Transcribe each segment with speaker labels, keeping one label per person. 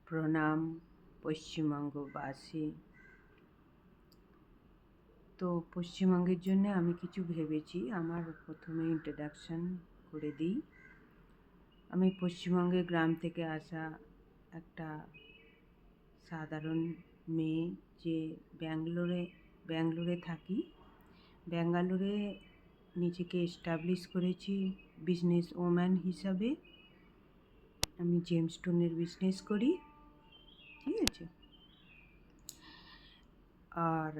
Speaker 1: প্রণাম পশ্চিমবঙ্গবাসী। তো পশ্চিমবঙ্গের জন্য আমি কিছু ভেবেছি। আমার প্রথমে ইন্ট্রোডাকশান করে দিই। আমি পশ্চিমবঙ্গের গ্রাম থেকে আসা একটা সাধারণ মেয়ে, যে ব্যাঙ্গালোরে থাকি। ব্যাঙ্গালোরে নিজেকে এস্টাবলিশ করেছি বিজনেস ওম্যান হিসাবে। আমি জেমস্টোনের বিজনেস করি, ঠিক আছে। আর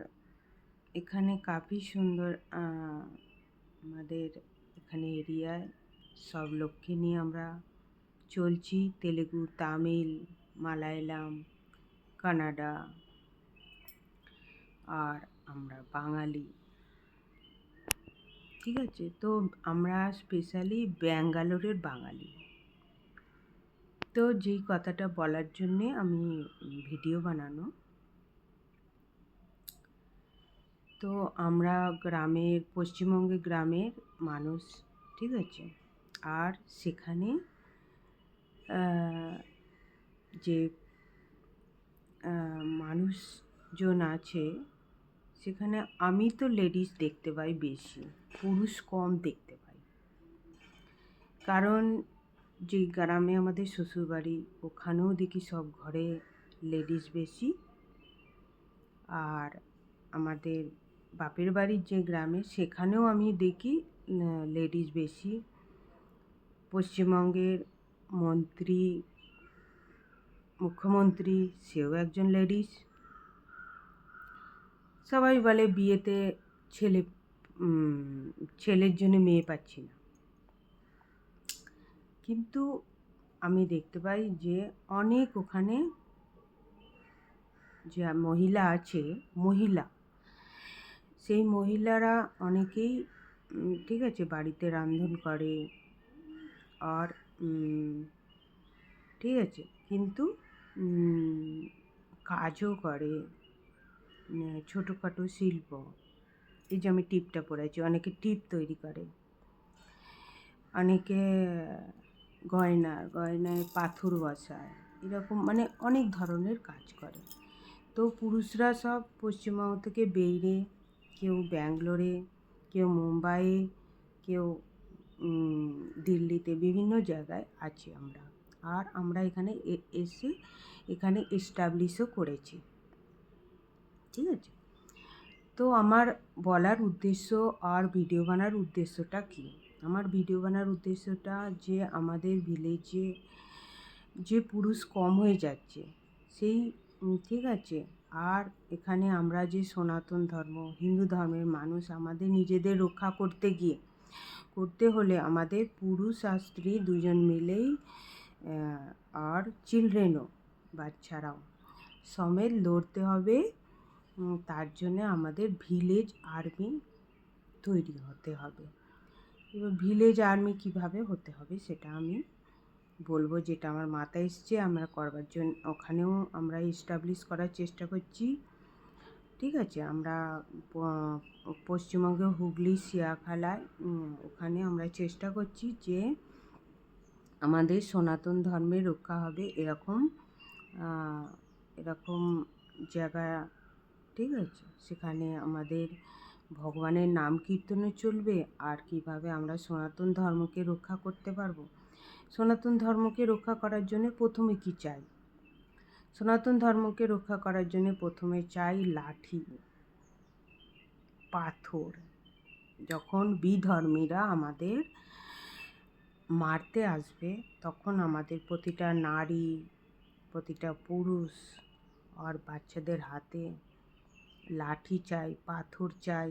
Speaker 1: এখানে কাফি সুন্দর আমাদের এখানে এরিয়ায় সব লোককে নিয়ে আমরা চলছি। তেলেগু, তামিল, মালায়ালাম, কানাডা, আর আমরা বাঙালি, ঠিক আছে। তো আমরা স্পেশালি ব্যাঙ্গালোরের বাঙালি। তো যেই কথাটা বলার জন্যে আমি ভিডিও বানানো। তো আমরা পশ্চিমবঙ্গের গ্রামের মানুষ, ঠিক আছে। আর সেখানে যে মানুষজন আছে, সেখানে আমি তো লেডিস দেখতে পাই বেশি, পুরুষ কম দেখতে পাই। কারণ যে গ্রামে আমাদের শ্বশুরবাড়ি, ওখানেও দেখি সব ঘরে লেডিস বেশি। আর আমাদের বাপের বাড়ির যে গ্রামে, সেখানেও আমি দেখি লেডিস বেশি। পশ্চিমবঙ্গের মুখ্যমন্ত্রী, সেও একজন লেডিস। সবাই বলে বিয়েতে ছেলের জন্য মেয়ে পাচ্ছি না, কিন্তু আমি দেখতে পাই যে অনেক ওখানে যে মহিলা আছে, সেই মহিলারা অনেকেই, ঠিক আছে, বাড়িতে রান্ধন করে, আর ঠিক আছে, কিন্তু কাজও করে, ছোটোখাটো শিল্প। এই যে আমি টিপটা পরেছি, অনেকে টিপ তৈরি করে, অনেকে গয়নায় পাথর বসায়, এরকম মানে অনেক ধরনের কাজ করে। তো পুরুষরা সব পশ্চিমবঙ্গ থেকে বেরিয়ে, কেউ ব্যাঙ্গালোরে, কেউ মুম্বাইয়ে, কেউ দিল্লিতে, বিভিন্ন জায়গায় আছি আমরা। আর আমরা এখানে এসে এখানে এস্টাবলিশও করেছি, ঠিক আছে। তো আমার বলার উদ্দেশ্য আর ভিডিও বানার উদ্দেশ্যটা কী? আমার ভিডিও বানার উদ্দেশ্যটা যে আমাদের ভিলেজে যে পুরুষ কম হয়ে যাচ্ছে, সেই, ঠিক আছে। আর এখানে আমরা যে সনাতন ধর্ম, হিন্দু ধর্মের মানুষ, আমাদের নিজেদের রক্ষা করতে হলে আমাদের পুরুষ আর স্ত্রী দুজন মিলেই, আর চিলড্রেনও, বাচ্চারাও সমেত লড়তে হবে। তার জন্য আমাদের ভিলেজ আর্মি তৈরি হতে হবে। এবার ভিলেজ আর্মি কীভাবে হতে হবে সেটা আমি বলবো, যেটা আমার মাথায় এসছে আমরা করবার জন্য। ওখানেও আমরা এস্টাবলিশ করার চেষ্টা করছি, ঠিক আছে। আমরা পশ্চিমবঙ্গে হুগলি, শিয়াখালায়, ওখানে আমরা চেষ্টা করছি যে আমাদের সনাতন ধর্মের রক্ষা হবে, এরকম জায়গা, ঠিক আছে। সেখানে আমাদের ভগবানের নাম কীর্তনে চলবে। আর কিভাবে আমরা সনাতন ধর্মকে রক্ষা করতে পারবো? সনাতন ধর্মকে রক্ষা করার জন্য প্রথমে কি চাই? সনাতন ধর্মকে রক্ষা করার জন্য প্রথমে চাই লাঠি, পাথর। যখন বিধর্মীরা আমাদের মারতে আসবে, তখন আমাদের প্রতিটা নারী, প্রতিটা পুরুষ আর বাচ্চাদের হাতে লাঠি চাই, পাথর চাই,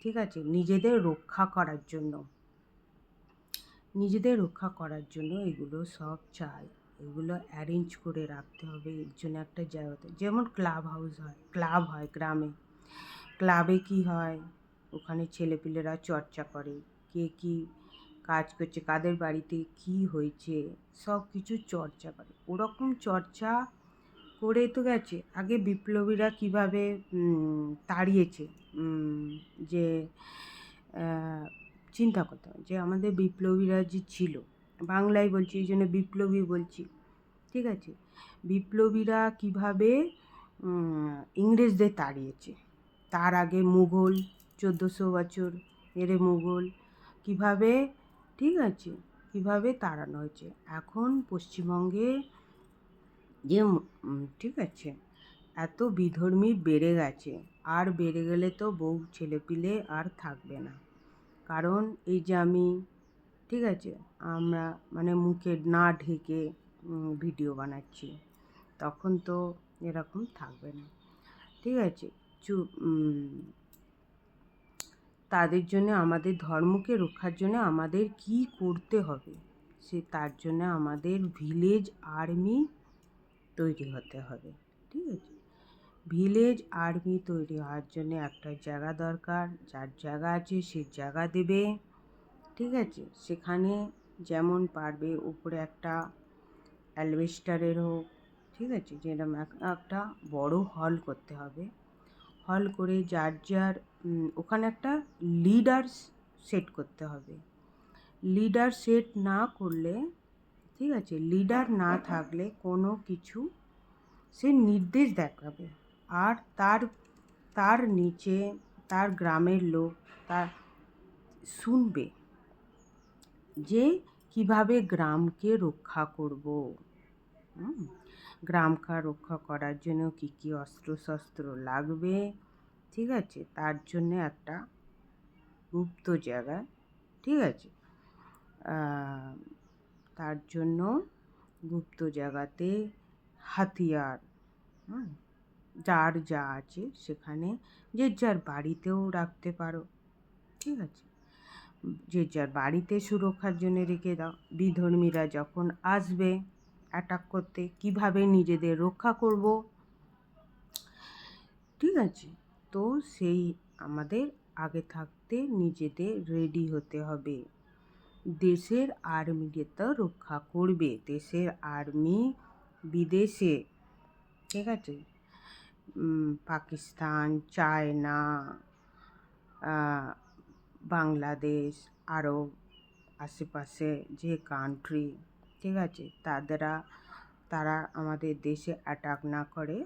Speaker 1: ঠিক আছে। নিজেদের রক্ষা করার জন্য এগুলো সব চাই। এগুলো অ্যারেঞ্জ করে রাখতে হবে। এর জন্য একটা জায়গাতে, যেমন ক্লাব হয় গ্রামে। ক্লাবে কি হয়, ওখানে ছেলেপিলেরা চর্চা করে, কে কী কাজ করছে, কাদের বাড়িতে কি হয়েছে, সব কিছু চর্চা করে। ওরকম চর্চা করে তো গেছে। আগে বিপ্লবীরা কীভাবে তাড়িয়েছে, যে চিন্তা করতে হয় যে আমাদের বিপ্লবীরা যে ছিল, বাংলায় বলছি এই জন্য বিপ্লবী বলছি, ঠিক আছে? বিপ্লবীরা কীভাবে ইংরেজদের তাড়িয়েছে, তার আগে মুঘল 1400 বছর এরে মুঘল কীভাবে, ঠিক আছে, কীভাবে তাড়ানো হয়েছে। এখন পশ্চিমবঙ্গে যে ঠিক আছে, এত বিধর্মী বেড়ে গেছে, আর বেড়ে গেলে তো বউ ছেলেপিলে আর থাকবে না। কারণ এই যে আমি, ঠিক আছে, আমরা মানে মুখে না ঢেকে ভিডিও বানাচ্ছি, তখন তো এরকম থাকবে না, ঠিক আছে। তাদের জন্য, আমাদের ধর্মকে রক্ষার জন্য আমাদের কি করতে হবে, তার জন্য আমাদের ভিলেজ আর্মি তৈরি হতে হবে, ঠিক আছে। ভিলেজ আর্মি তৈরি হওয়ার জন্য একটা জায়গা দরকার, যার জায়গা আছে সে জায়গা দেবে, ঠিক আছে। সেখানে যেমন পারবে উপরে একটা অ্যালবেস্টারের হোক, ঠিক আছে, যেরকম একটা বড় হল করতে হবে। হল করে যার যার ওখানে একটা লিডার সেট করতে হবে। লিডার সেট না করলে, ঠিক আছে, লিডার না থাকলে কোনো কিছু সে নির্দেশ দেখাবে, আর তার নিচে তার গ্রামের লোক তার শুনবে যে কিভাবে গ্রামকে রক্ষা করব। গ্রামকে রক্ষা করার জন্য কী কী অস্ত্রশস্ত্র লাগবে, ঠিক আছে, তার জন্য একটা গুপ্ত জায়গা, ঠিক আছে, তার জন্য গুপ্ত জায়গাতে হাতিয়ার, যার যা আছে সেখানে যে যার বাড়িতেও রাখতে পারো, ঠিক আছে, যে যার বাড়িতে সুরক্ষার জন্য রেখে দাও। বিধর্মীরা যখন আসবে অ্যাটাক করতে, কিভাবে নিজেদের রক্ষা করব, ঠিক আছে। তো সেই আমাদের আগে থাকতে নিজেদের রেডি হতে হবে। দেশের আর্মিকে তো রক্ষা করবে, দেশের আর্মি বিদেশে, ঠিক আছে, পাকিস্তান, চায়না, বাংলাদেশ, আরও আশেপাশে যে কান্ট্রি, ঠিক আছে, তারা আমাদের দেশে অ্যাটাক না করে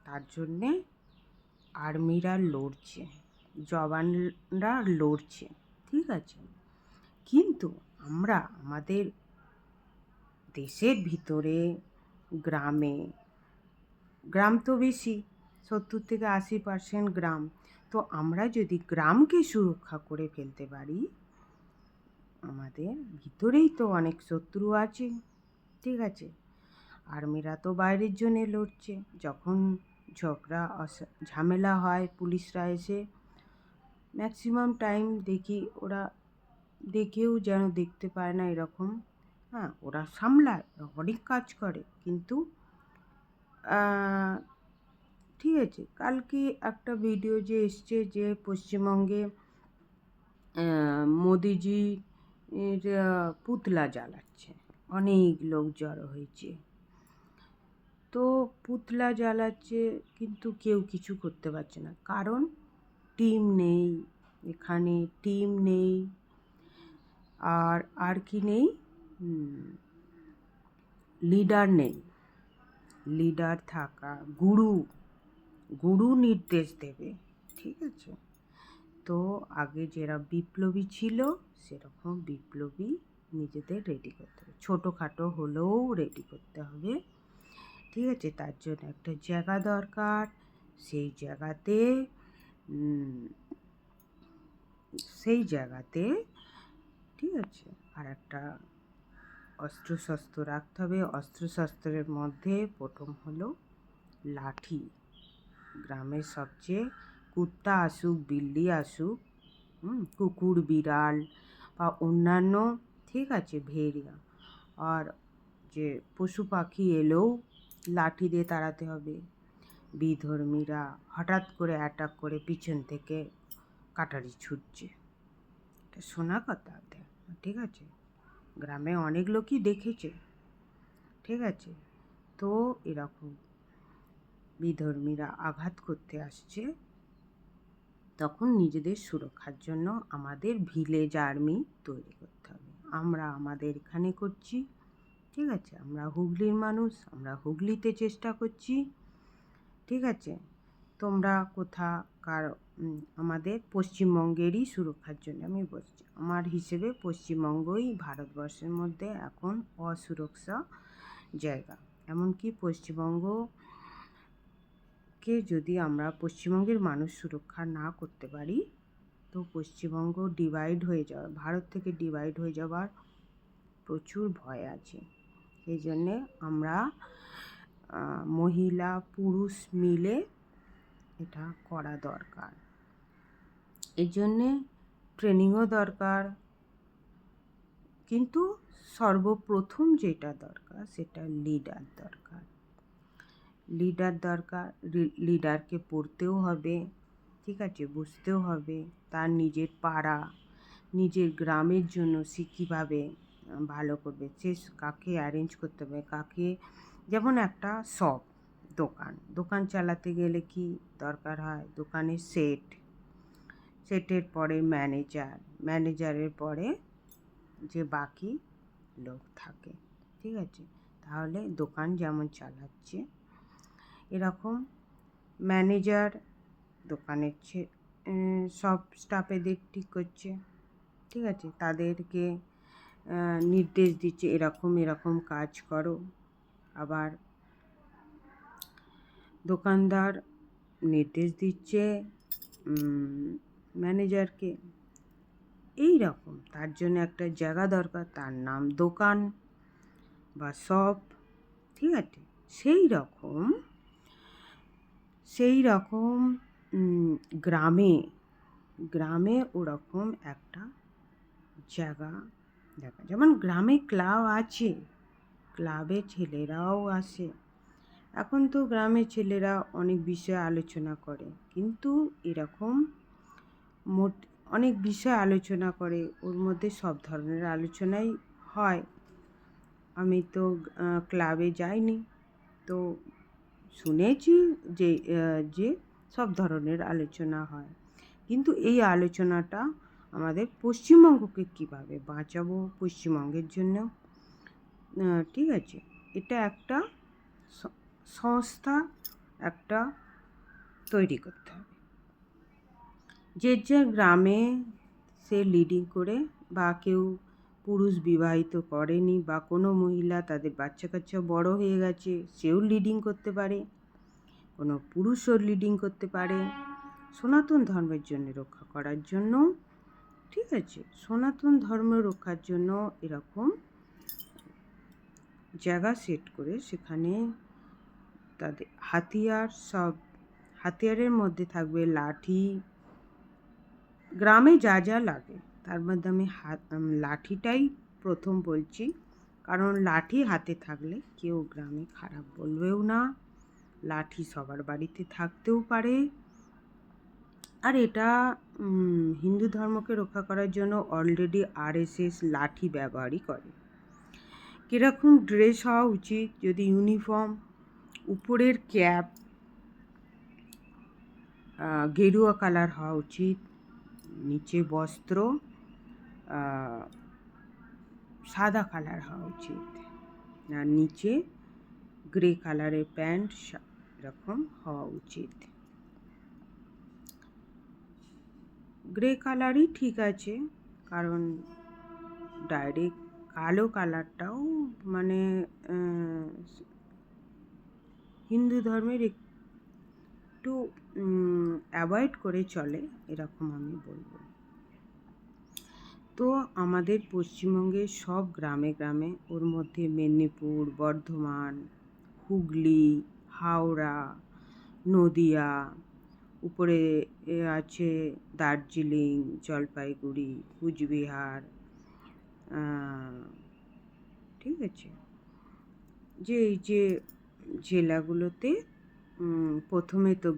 Speaker 1: তার জন্যে আর্মিরা লড়ছে, জওয়ানরা লড়ছে, ঠিক আছে। কিন্তু আমরা আমাদের দেশের ভিতরে গ্রাম তো বেশি, 70-80% গ্রাম, তো আমরা যদি গ্রামকে সুরক্ষা করে ফেলতে পারি, আমাদের ভিতরেই তো অনেক শত্রু আছে, ঠিক আছে। আর্মিরা তো বাইরের জন্যে লড়ছে, যখন ঝগড়া ঝামেলা হয় পুলিশরা এসে ম্যাক্সিমাম টাইম দেখি ওরা দেখেও যেন দেখতে পায় না এরকম, হ্যাঁ, ওরা সামলায়, অনেক কাজ করে, কিন্তু ঠিক আছে। কালকে একটা ভিডিও যে এসছে যে পশ্চিমবঙ্গে মোদিজি পুতলা জ্বালাচ্ছে, অনেক লোক জড়ো হয়েছে, তো পুতলা জ্বালাচ্ছে কিন্তু কেউ কিছু করতে পারছে না, কারণ টিম নেই, এখানে টিম নেই, আর কি নেই, লিডার নেই। লিডার থাকা, গুরু নির্দেশ দেবে, ঠিক আছে। তো আগে যারা বিপ্লবী ছিল সেরকম বিপ্লবী নিজেদের রেডি করতে হবে, ছোটোখাটো হলেও রেডি করতে হবে, ঠিক আছে। তার জন্য একটা জায়গা দরকার, সেই জায়গাতে ঠিক আছে, আর একটা অস্ত্রশস্ত্র রাখতে হবে। অস্ত্রশস্ত্রের মধ্যে প্রথম হলো লাঠি। গ্রামের সবচেয়ে কুত্তা আসুক, বিল্লি আসুক, কুকুর, বিড়াল বা অন্যান্য, ঠিক আছে, ভেড়িয়া আর যে পশু পাখি এলেও লাঠি দিয়ে তাড়াতে হবে। বিধর্মীরা হঠাৎ করে অ্যাটাক করে পিছন থেকে কাটারি ছুটছে, এটা শোনা কথা, ঠিক আছে, গ্রামে অনেক লোকই দেখেছে, ঠিক আছে। তো এরকম বিধর্মীরা আঘাত করতে আসছে, তখন নিজেদের সুরক্ষার জন্য আমাদের ভিলেজ আর্মি তৈরি করতে হবে। আমরা আমাদের এখানে করছি, ঠিক আছে, আমরা হুগলির মানুষ, আমরা হুগলিতে চেষ্টা করছি। ঠিক আছে, তোমরা কোথাকার আমাদের পশ্চিমবঙ্গেরই সুরক্ষার জন্য আমি বলছি। আমার হিসেবে পশ্চিমবঙ্গই ভারতবর্ষের মধ্যে এখন অসুরক্ষা জায়গা। এমনকি পশ্চিমবঙ্গকে যদি আমরা পশ্চিমবঙ্গের মানুষ সুরক্ষা না করতে পারি, তো পশ্চিমবঙ্গ ডিভাইড হয়ে যাওয়া, ভারত থেকে ডিভাইড হয়ে যাওয়ার প্রচুর ভয় আছে। সেই জন্যে আমরা মহিলা পুরুষ মিলে এটা করা দরকার। এই জন্যে ট্রেনিংও দরকার, কিন্তু সর্বপ্রথম যেটা দরকার সেটা লিডার দরকার। লিডারকে পড়তেও হবে, ঠিক আছে, বুঝতেও হবে তার নিজের পাড়া, নিজের গ্রামের জন্য সে কীভাবে ভালো করবে, সে কাকে অ্যারেঞ্জ করতে হবে, কাকে। যেমন একটা শপ, দোকান চালাতে গেলে কি দরকার হয়, দোকানের সেটের পরে ম্যানেজারের পরে যে বাকি লোক থাকে, ঠিক আছে। তাহলে দোকান যেমন চালাচ্ছে, এরকম ম্যানেজার দোকানের সব স্টাফেদের ঠিক করছে, ঠিক আছে, তাদেরকে নির্দেশ দিচ্ছে এরকম এরকম কাজ করো। আবার দোকানদার নির্দেশ দিচ্ছে ম্যানেজারকে। এই রকম তার জন্য একটা জায়গা দরকার, তার নাম দোকান বা শপ, ঠিক আছে। সেই রকম গ্রামে ওরকম একটা জায়গা দেখা। যেমন গ্রামে ক্লাব আছে, ক্লাবে ছেলেরাও আসে। এখন তো গ্রামের ছেলেরা অনেক বিষয়ে আলোচনা করে, কিন্তু এরকম অনেক বিষয় আলোচনা করে, ওর মধ্যে সব ধরনের আলোচনাই হয়। আমি তো ক্লাবে যাইনি, তো শুনেছি যে সব ধরনের আলোচনা হয়। কিন্তু এই আলোচনাটা আমাদের পশ্চিমবঙ্গকে কীভাবে বাঁচাবো, পশ্চিমবঙ্গের জন্য, ঠিক আছে, এটা একটা সংস্থা একটা তৈরি করতে হবে। যে গ্রামে সে লিডিং করে, বা কেউ পুরুষ বিবাহিত করেনি, বা কোনো মহিলা তাদের বাচ্চা কাচ্চা বড় হয়ে গেছে, সেও লিডিং করতে পারে, কোনো পুরুষও লিডিং করতে পারে, সনাতন ধর্মের জন্য রক্ষা করার জন্য, ঠিক আছে, সনাতন ধর্ম রক্ষার জন্য এরকম জায়গা সেট করে সেখানে তাদের হাতিয়ারের মধ্যে থাকবে লাঠি, গ্রামে যা যা লাগে তার মধ্যে আমি লাঠিটাই প্রথম বলছি, কারণ লাঠি হাতে থাকলে কেউ গ্রামে খারাপ বলবেও না। লাঠি সবার বাড়িতে থাকতেও পারে। আর এটা হিন্দু ধর্মকে রক্ষা করার জন্য অলরেডি RSS লাঠি ব্যবহারই করে। কীরকম ড্রেস হওয়া উচিত, যদি ইউনিফর্ম, উপরের ক্যাপ গেরুয়া কালার হওয়া উচিত, নিচে বস্ত্র সাদা কালার হওয়া উচিত, আর নিচে গ্রে কালারের প্যান্ট এরকম হওয়া উচিত। গ্রে কালারই ঠিক আছে, কারণ ডাইরেক্ট কালো কালারটাও মানে হিন্দু ধর্মের একটু অ্যাভয়েড করে চলে, এরকম আমি বলবো। তো আমাদের পশ্চিমবঙ্গের সব গ্রামে গ্রামে, ওর মধ্যে মেদিনীপুর, বর্ধমান, হুগলি, হাওড়া, নদিয়া, উপরে আছে দার্জিলিং, জলপাইগুড়ি, কুচবিহার, ঠিক আছে, এই যে জেলাগুলোতে প্রথমে তো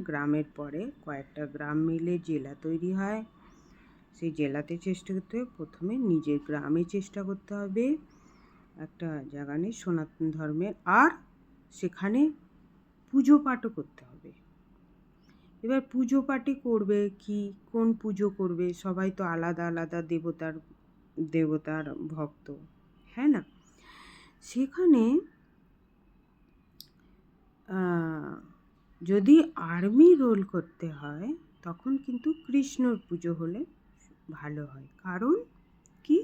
Speaker 1: গ্রামের পরে কয়েকটা গ্রাম মিলে জেলা তৈরি হয়। সেই জেলাতে চেষ্টা করতে হবে, প্রথমে নিজের গ্রামে চেষ্টা করতে হবে একটা জায়গা নিয়ে সনাতন ধর্মের, আর সেখানে পুজো পাঠও করতে হবে। এবার পুজো পাঠে করবে কি, কোন পুজো করবে, সবাই তো আলাদা আলাদা দেবতার ভক্ত, হ্যাঁ না, সেখানে যদি আর্মি রোল করতে হয় তখন কিন্তু কৃষ্ণর পুজো হলে ভালো হয়। কারণ কি,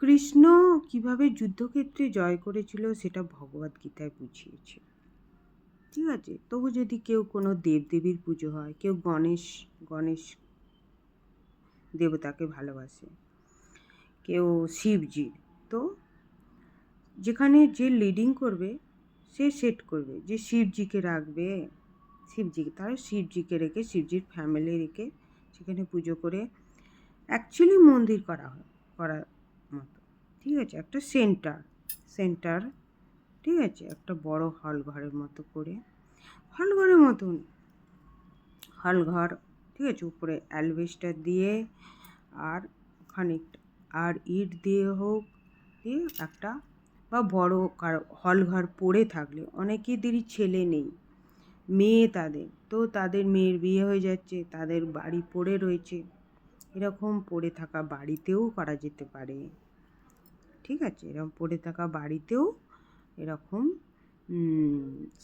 Speaker 1: কৃষ্ণ কিভাবে যুদ্ধক্ষেত্রে জয় করেছিল সেটা ভগবদ্গীতায় বুঝিয়েছে। ঠিক আছে, তবু যদি কেউ কোনো দেবদেবীর পুজো হয়, কেউ গণেশ দেবতাকে ভালোবাসে, কেউ শিবজির, তো যেখানে যে লিডিং করবে সে সেট করবে যে শিবজিকে রাখবে, তারা শিবজিকে রেখে শিবজির ফ্যামিলি রেখে সেখানে পুজো করে অ্যাকচুয়ালি মন্দির করার মতো। ঠিক আছে, একটা সেন্টার ঠিক আছে, একটা বড় হল ঘরের মতো করে, হল ঘরের মতন হল ঘর, ঠিক আছে, উপরে অ্যালবেস্টার দিয়ে আর খানিকটা আর ইট দিয়ে হোক দিয়ে একটা, বা বড় হল ঘর পড়ে থাকলে, অনেকেদেরই ছেলে নেই, মেয়ে তাদের, তো তাদের মেয়ের বিয়ে হয়ে যাচ্ছে, তাদের বাড়ি পড়ে রয়েছে, এরকম পড়ে থাকা বাড়িতেও করা যেতে পারে। ঠিক আছে, এরকম পড়ে থাকা বাড়িতেও এরকম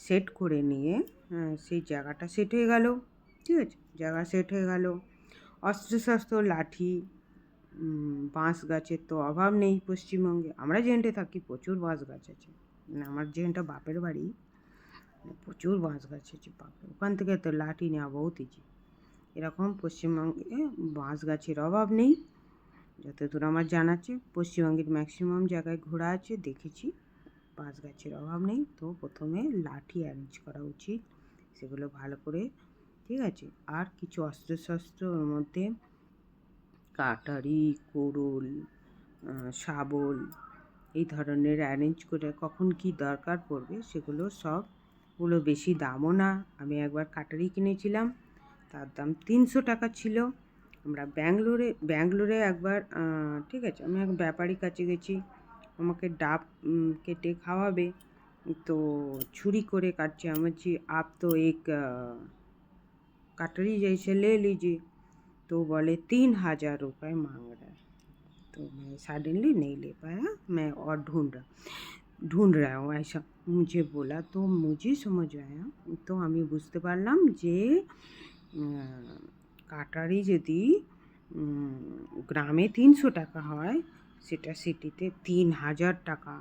Speaker 1: সেট করে নিয়ে সেই জায়গাটা সেট হয়ে গেল। ঠিক আছে, জায়গা সেট হয়ে গেল, অস্ত্রশস্ত্র লাঠি, বাঁশ গাছের তো অভাব নেই পশ্চিমবঙ্গে। আমরা যেখানটায় থাকি প্রচুর বাঁশ গাছ আছে, মানে আমার যেখানটা বাপের বাড়ি প্রচুর বাঁশ গাছ আছে, বাপরে, ওখান থেকে তো লাঠি নেওয়া বহুত ইজি। এরকম পশ্চিমবঙ্গে বাঁশ গাছের অভাব নেই, যতদূর আমার জানা আছে। পশ্চিমবঙ্গের ম্যাক্সিমাম জায়গায় ঘোরা আছে, দেখেছি, বাঁশ গাছের অভাব নেই। তো প্রথমে লাঠি অ্যারেঞ্জ করা উচিত, সেগুলো ভালো করে, ঠিক আছে, আর কিছু অস্ত্রশস্ত্র ওর মধ্যে, কাটারি, কোড়ুল, শাবল, এই ধরনের অ্যারেঞ্জ করে কখন কি দরকার পড়বে সেগুলো সবগুলো বেশি দামও না। আমি একবার কাটারি কিনেছিলাম, তার দাম 300 টাকা ছিল। আমরা ব্যাঙ্গালোরে একবার, ঠিক আছে, আমি এক ব্যাপারীর কাছে গেছি, আমাকে ডাব কেটে খাওয়াবে, তো ছুরি করে কাটছে। আমি বলছি আপ তো এক कटरी जैसे ले लीजिए, तो बोले 3,000 रुपये मांग रहा है। तो मैं सडनली नहीं ले पाया, मैं और ढूंढ रहा हूँ ऐसा मुझे बोला। तो मुझे समझ आया, तो আমি বুঝতে পারলাম যে কাটারি যদি গ্রামে 300 টাকা হয়, সেটা সিটিতে 3,000 টাকা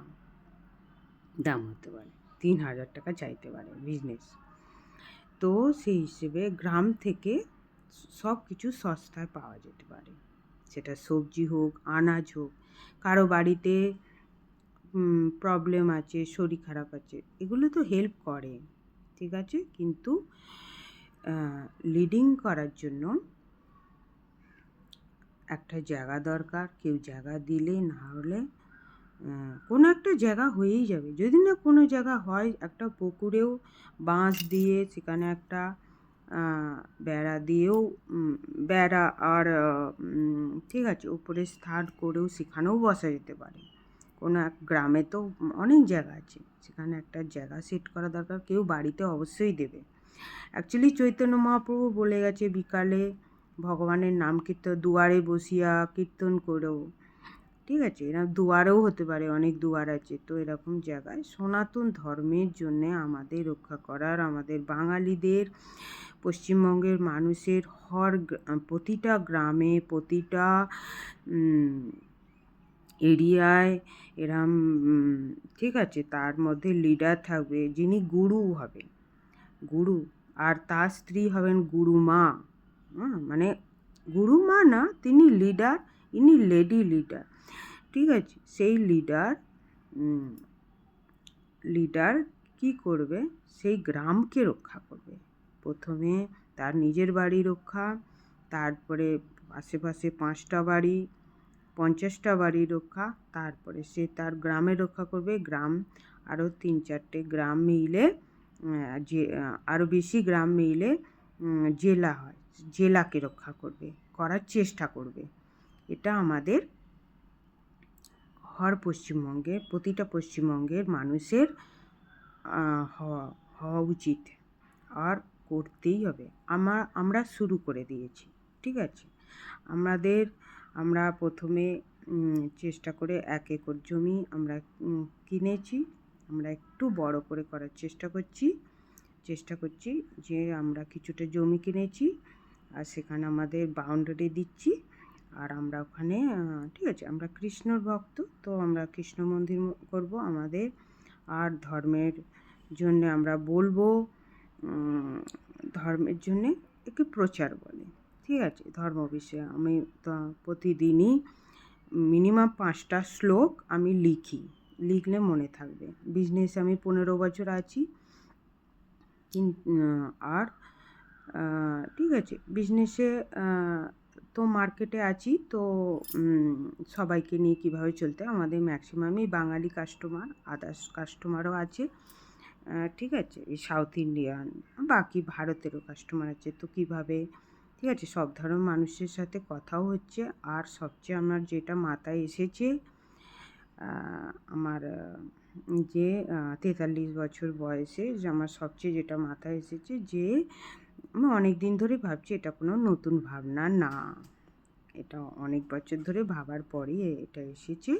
Speaker 1: দাম হতে পারে, 3,000 টাকা চাইতে পারে বিজনেস। তো সেই হিসেবে গ্রাম থেকে সব কিছু সস্তায় পাওয়া যেতে পারে, সেটা সবজি হোক, আনাজ হোক, কারো বাড়িতে প্রবলেম আছে, শরীর খারাপ আছে, এগুলো তো হেল্প করে, ঠিক আছে, কিন্তু লিডিং করার জন্য একটা জায়গা দরকার। কেউ জায়গা দিলে, না হলে কোনো একটা জায়গা হয়েই যাবে। যদি না কোনো জায়গা হয়, একটা পুকুরেও বাঁশ দিয়ে সেখানে একটা বেড়া দিয়েও, বেড়া আর ঠিক আছে, উপরে স্থান করেও সেখানেও বসা যেতে পারে। কোনো এক গ্রামে তো অনেক জায়গা আছে, সেখানে একটা জায়গা সেট করা দরকার, কেউ বাড়িতে অবশ্যই দেবে। অ্যাকচুয়ালি চৈতন্য মহাপ্রভু বলে গেছে, বিকালে ভগবানের নাম কীর্তন, দুয়ারে বসিয়া কীর্তন করেও, ঠিক আছে, এরকম দুয়ারেও হতে পারে, অনেক দুয়ার আছে, তো এরকম জায়গায় সনাতন ধর্মের জন্যে আমাদের রক্ষা করার, আমাদের বাঙালিদের, পশ্চিমবঙ্গের মানুষের প্রতিটা গ্রামে, প্রতিটা এরিয়ায় এরম, ঠিক আছে, তার মধ্যে লিডার থাকবে যিনি গুরু হবে, গুরু, আর তার স্ত্রী হবেন গুরুমা। মানে গুরুমা না, তিনি লিডার, ইনি লেডি লিডার, ঠিক আছে। সেই লিডার কি করবে, সেই গ্রামকে রক্ষা করবে। প্রথমে তার নিজের বাড়ি রক্ষা, তারপরে আশেপাশে 5টা বাড়ি, 50টা বাড়ি রক্ষা, তারপরে সে তার গ্রামে রক্ষা করবে। গ্রাম আরও 3-4টে গ্রাম মিলে, যে আরও বেশি গ্রাম মিলে জেলা হয়, জেলাকে রক্ষা করবে, করার চেষ্টা করবে। এটা আমাদের পশ্চিমবঙ্গের প্রতিটা পশ্চিমবঙ্গের মানুষের হওয়া উচিত, আর করতেই হবে। আমরা শুরু করে দিয়েছি, ঠিক আছে। আমরা প্রথমে চেষ্টা করে 1 একর জমি আমরা কিনেছি। আমরা একটু বড় করে করার চেষ্টা করছি যে আমরা কিছুটা জমি কিনেছি আর সেখানে আমাদের বাউন্ডারি দিচ্ছি। আর আমরা ওখানে ঠিক আছে, আমরা কৃষ্ণর ভক্ত, তো আমরা কৃষ্ণ মন্দির করব আমাদের। আর ধর্মের জন্যে আমরা বলবো, ধর্মের জন্যে একে প্রচার বলে, ঠিক আছে। ধর্ম বিষয়ে আমি তো প্রতিদিনই মিনিমাম 5টা শ্লোক আমি লিখলে মনে থাকবে। বিজনেসে আমি 15 বছর আছি, আর ঠিক আছে, বিজনেসে তো মার্কেটে আছি, তো সবাইকে নিয়ে কীভাবে চলতে হয়, আমাদের ম্যাক্সিমামই বাঙালি কাস্টমার, আদার্স কাস্টমারও আছে, ঠিক আছে, এই সাউথ ইন্ডিয়ান, বাকি ভারতেরও কাস্টমার আছে, তো কীভাবে, ঠিক আছে, সব ধরনের মানুষের সাথে কথাও হচ্ছে। আর সবচেয়ে আমার যেটা মাথায় এসেছে, আমার যে 43 বছর বয়সে যে আমার সবচেয়ে যেটা মাথায় এসেছে, যে আমি অনেক দিন ধরে ভাবছি, এটা কোনো নতুন ভাবনা না, এটা অনেক বছর ধরে ভাবার পরেই এটা এসেছে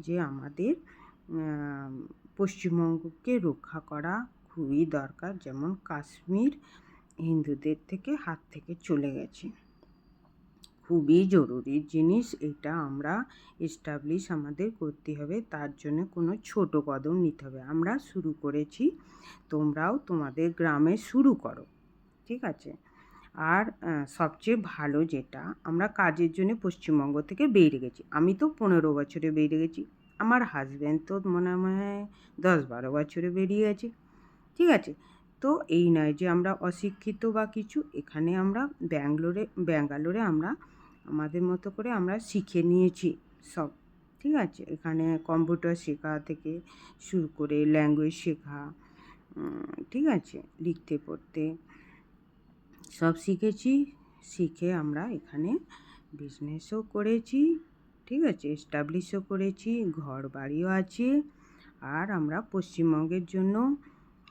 Speaker 1: যে আমাদের পশ্চিমবঙ্গকে রক্ষা করা খুবই দরকার। যেমন কাশ্মীর হিন্দুদের হাত থেকে চলে গেছে, খুবই জরুরি জিনিস, এটা আমরা এস্টাবলিশ আমাদের করতে হবে। তার জন্য কোনো ছোট কদম নিতে হবে। আমরা শুরু করেছি, তোমরাও তোমাদের গ্রামে শুরু করো, ঠিক আছে। আর সবচেয়ে ভালো যেটা, আমরা কাজের জন্য পশ্চিমবঙ্গ থেকে বেরিয়ে গেছি। আমি তো 15 বছরে বেরিয়ে গেছি, আমার হাজব্যান্ড তো মনে হয় 10-12 বছরে বেরিয়ে গেছে, ঠিক আছে। তো এই নয় যে আমরা অশিক্ষিত বা কিছু, এখানে আমরা ব্যাঙ্গালোরে আমরা আমাদের মতো করে আমরা শিখে নিয়েছি সব, ঠিক আছে। এখানে কম্পিউটার শেখা থেকে শুরু করে ল্যাঙ্গুয়েজ শেখা, ঠিক আছে, লিখতে পড়তে সব শিখেছি। শিখে আমরা এখানে বিজনেসও করেছি, ঠিক আছে, এস্টাবলিশও করেছি, ঘর বাড়িও আছে। আর আমরা পশ্চিমবঙ্গের জন্য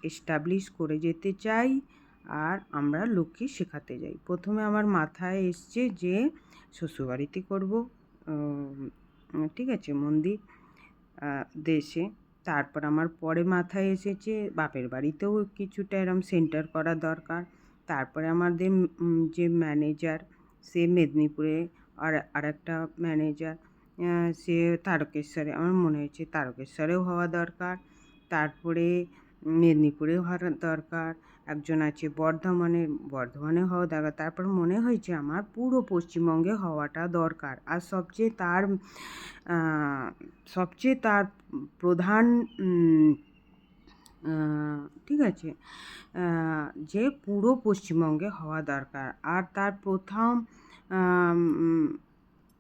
Speaker 1: এস্টাবলিশ করে যেতে চাই, আর আমরা লোককে শেখাতে যাই। প্রথমে আমার মাথায় এসছে যে শ্বশুরবাড়িতে করব, ঠিক আছে, মন্দির দেশে। তারপর আমার পরে মাথায় এসেছে বাপের বাড়িতেও কিছুটা এরম সেন্টার করা দরকার। তারপরে আমাদের যে ম্যানেজার, সে মেদিনীপুরে, আর একটা ম্যানেজার, সে তারকেশ্বরে, আমার মনে হয়েছে তারকেশ্বরেও হওয়া দরকার। তারপরে মেদিনীপুরেও হওয়ার দরকার, একজন আছে বর্ধমানে হওয়া দরকার। তারপর মনে হয়েছে আমার পুরো পশ্চিমবঙ্গে হওয়াটা দরকার। আর সবচেয়ে তার প্রধান, ঠিক আছে, যে পুরো পশ্চিমবঙ্গে হওয়া দরকার। আর তার প্রথম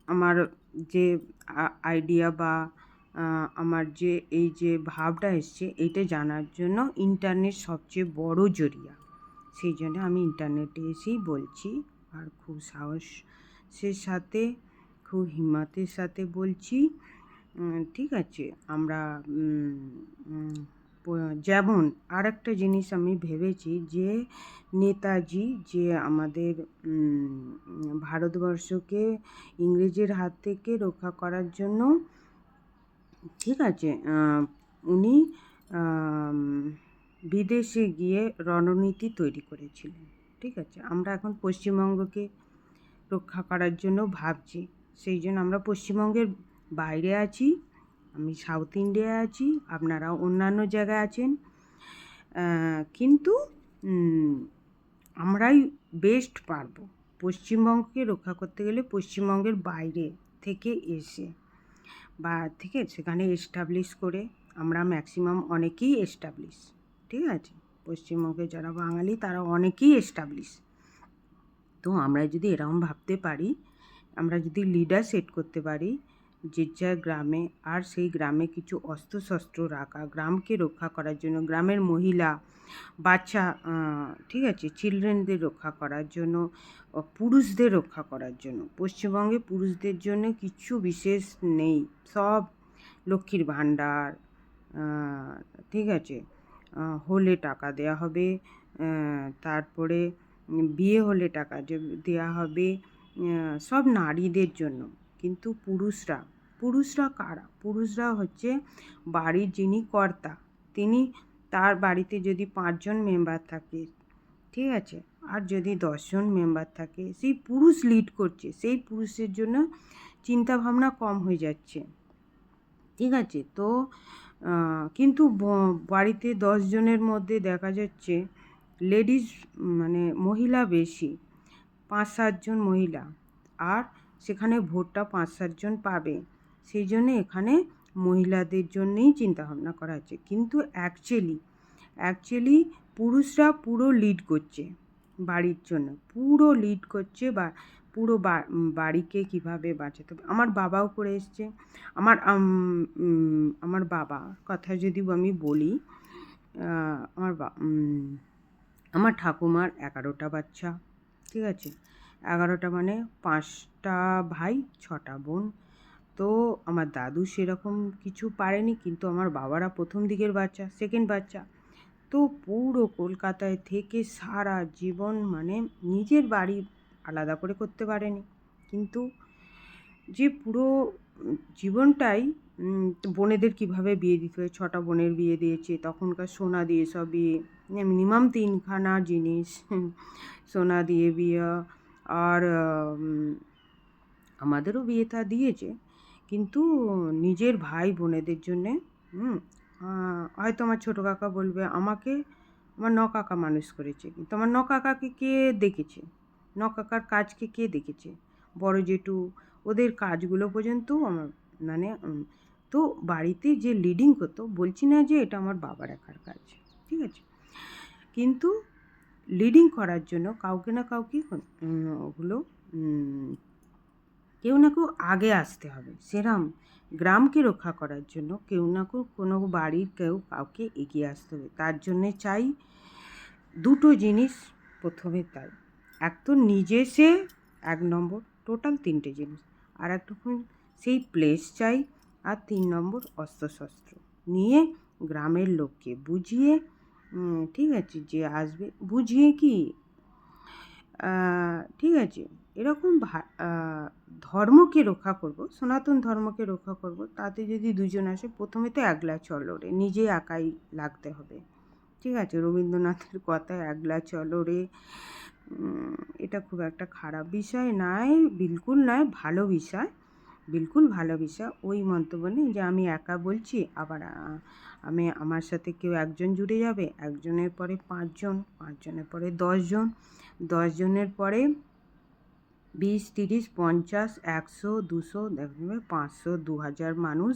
Speaker 1: আমার যে আইডিয়া বা আমার যে এই যে ভাবটা এসছে, এইটা জানার জন্য ইন্টারনেট সবচেয়ে বড় জরিয়া। সেই জন্য আমি ইন্টারনেটে এসেই বলছি, আর খুব সাহসের সাথে, খুব হিম্মতের সাথে বলছি, ঠিক আছে। আমরা যেমন আর একটা জিনিস আমি ভেবেছি, যে নেতাজি যে আমাদের ভারতবর্ষকে ইংরেজের হাত থেকে রক্ষা করার জন্য, ঠিক আছে, উনি বিদেশে গিয়ে রণনীতি তৈরি করেছিলেন, ঠিক আছে। আমরা এখন পশ্চিমবঙ্গকে রক্ষা করার জন্য ভাবছি, সেই জন্য আমরা পশ্চিমবঙ্গের বাইরে আছি, আমি সাউথ ইন্ডিয়ায় আছি, আপনারা অন্যান্য জায়গায় আছেন, কিন্তু আমরাই বেস্ট পারবো পশ্চিমবঙ্গকে রক্ষা করতে গেলে, পশ্চিমবঙ্গের বাইরে থেকে এসে বা থেকে সেখানে এস্টাবলিশ করে, আমরা ম্যাক্সিমাম অনেকেই এস্টাবলিশ, ঠিক আছে। পশ্চিমবঙ্গে যারা বাঙালি তারা অনেকেই এস্টাবলিশ। তো আমরা যদি এরকম ভাবতে পারি, আমরা যদি লিডার সেট করতে পারি যে যার গ্রামে, আর সেই গ্রামে কিছু অস্ত্রশস্ত্র রাখা, গ্রামকে রক্ষা করার জন্য, গ্রামের মহিলা, বাচ্চা, ঠিক আছে, চিলড্রেনদের রক্ষা করার জন্য, পুরুষদের রক্ষা করার জন্য। পশ্চিমবঙ্গে পুরুষদের জন্য কিছু বিশেষ নেই, সব লক্ষ্মীর ভাণ্ডার, ঠিক আছে, হলে টাকা দেওয়া হবে, তারপরে বিয়ে হলে টাকা দেওয়া হবে, সব নারীদের জন্য। কিন্তু পুরুষরা কারা? পুরুষরা হচ্ছে বাড়ির যিনি কর্তা, তিনি, তার বাড়িতে যদি 5 জন মেম্বার থাকে, ঠিক আছে, আর যদি 10 জন মেম্বার থাকে, সেই পুরুষ লিড করছে, সেই পুরুষের জন্য চিন্তাভাবনা কম হয়ে যাচ্ছে, ঠিক আছে। তো কিন্তু বাড়িতে 10 জনের মধ্যে দেখা যাচ্ছে লেডিস মানে মহিলা বেশি, 5-7 জন মহিলা, আর সেখানে ভোটটা 5-7 জন পাবে, সেই জন্যে এখানে মহিলাদের জন্যেই চিন্তাভাবনা করা হচ্ছে। কিন্তু অ্যাকচুয়ালি পুরুষরা পুরো লিড করছে বাড়ির জন্য, পুরো লিড করছে, বা পুরো বাড়িকে কীভাবে বাঁচাতে হবে। আমার বাবাও করে এসছে। আমার বাবা কথা যদি আমি বলি, আমার ঠাকুমার 11টা বাচ্চা, ঠিক আছে, 11টা মানে 5টা ভাই 6টা বোন। তো আমার দাদু সেরকম কিছু পারেনি, কিন্তু আমার বাবারা প্রথম দিকের বাচ্চা, সেকেন্ড বাচ্চা। তো পুরো কলকাতায় থেকে সারা জীবন মানে নিজের বাড়ি আলাদা করে করতে পারেনি, কিন্তু যে পুরো জীবনটাই বোনেদের কীভাবে বিয়ে দিতে হয়, 6টা বোনের বিয়ে দিয়েছে, তখনকার সোনা দিয়ে সব বিয়ে, মিনিমাম 3খানা জিনিস সোনা দিয়ে বিয়ে। আর আমাদেরও বিয়ে থা দিয়েছে, কিন্তু নিজের ভাই বোনেদের জন্যে হয়তো আমার ছোটো কাকা বলবে আমাকে আমার 9 কাকা মানুষ করেছে, কিন্তু আমার 9 কাকাকে কে দেখেছে? 9 কাকার কাজকে কে দেখেছে? বড় জেঠু, ওদের কাজগুলো পর্যন্ত আমার মানে তো বাড়িতে যে লিডিং করতো, বলছি না যে এটা আমার বাবার একার কাজ, ঠিক আছে, কিন্তু লিডিং করার জন্য কাউকে না কাউকে ওগুলো কেউ না কেউ আগে আসতে হবে। সেরম গ্রামকে রক্ষা করার জন্য কেউ না কেউ, কোনো বাড়ির কেউ কাউকে এগিয়ে আসতে হবে। তার জন্যে চাই দুটো জিনিস, প্রথমে তাই, এক তো নিজে সে 1 নম্বর, টোটাল 3টে জিনিস, আর একটুখানি সেই প্লেস চাই, আর 3 নম্বর অস্ত্রশস্ত্র নিয়ে গ্রামের লোককে বুঝিয়ে, ঠিক আছে, যে আসবে বুঝিয়ে কি, ঠিক আছে, এরকম ধর্মকে রক্ষা করব, সনাতন ধর্মকে রক্ষা করব, তাতে যদি 2 জন আসে, প্রথমে তো একলা চলো রে, নিজে একাই লাগতে হবে, ঠিক আছে। রবীন্দ্রনাথের কথায় একলা চলো রে, এটা খুব একটা খারাপ বিষয় নয়, বিলকুল নয়, ভালো বিষয়, বিলকুল ভালো বিষয়। ওই মন্তব্য নেই যে আমি একা বলছি, আবার আমার সাথে কেউ একজন জুড়ে যাবে, একজনের পরে 5 জন, 5 জনের পরে 10 জন, 10 জনের পরে 20, 30, 50, 100, 200, দেখবে 500, 2000 মানুষ,